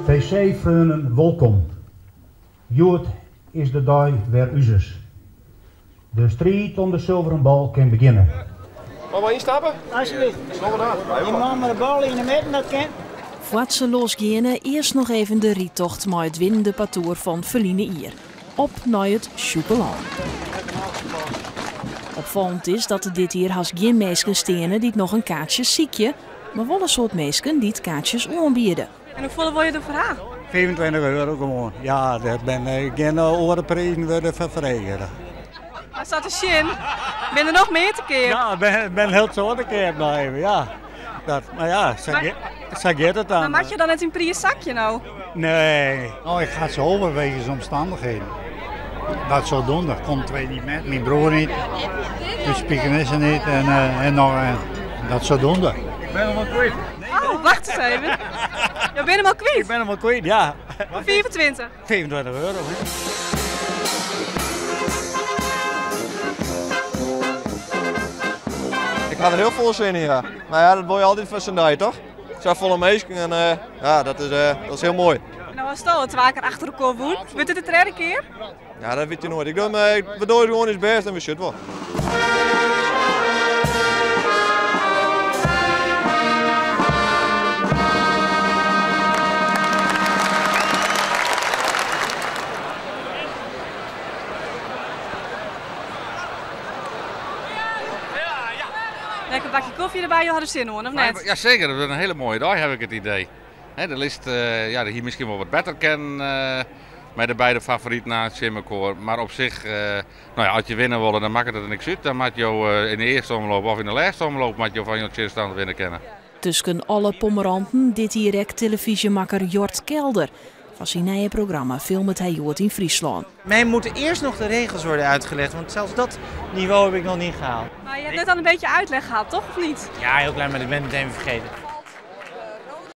TC-vrienden, welkom. Joet is de dag weer uzes. De strijd om de zilveren bal kan beginnen. Mag we instappen? Alsjeblieft. Die man met de bal in de midden, dat kan. Voordat ze losgaan, eerst nog even de rietocht met het winnende parcours van Feline Ier. Op naar het Chocolan. Opvallend is dat er dit hier haast geen mensen staan die nog een kaartje ziekje, maar wel een soort mensen die het kaartjes aanbieden. En hoeveel wil je ervoor aan? 25 euro gewoon. Ja, dat ben geen orenprijzen worden vervregen. Hij staat er zin. Ben er nog meer te keer? Ja, ben heel zo te keer blijven, ja. Maar ja, zo gaat het dan. Maar maak je dan net een prijs zakje nou? Nee. Oh, ik ga het zo overwegen omstandigheden. Dat zo doen, dat komt twee niet met, mijn broer niet, de spiekenissen niet en nog dat zo doen. Ik ben hem al kwijt. Oh, wacht eens even. Je bent hem al kwijt? Ik ben hem al kwijt, ja. 24? 25 euro. Hè. Ik ga er heel veel zin in, ja. Maar ja, dat wil je altijd van z'n dag, toch? Het zijn volle meesken en ja, dat is heel mooi. Nou, als het 2 keer achter elkaar woont, wordt het de derde keer? Ja, dat weet je nooit. We doen gewoon iets best en we zitten wel. Lekker bakje koffie erbij, je had er zin hoor, of net? Ja, zeker. Dat is een hele mooie dag, heb ik het idee. De list ja, hier misschien wel wat beter ken met de beide favorieten na het Simmerkoor. Maar op zich, nou ja, als je winnen wil, dan maakt het er niks uit. Dan moet je in de eerste omloop of in de laatste omloop moet je van je stand winnen kennen. Tussen alle pommeranten dit direct televisiemakker Jort Kelder. Van zijn nieuwe programma filmt hij Joort in Friesland. Mij moeten eerst nog de regels worden uitgelegd, want zelfs dat niveau heb ik nog niet gehaald. Maar je hebt net al een beetje uitleg gehad, toch? Of niet? Ja, heel klein, maar ik ben het meteen vergeten.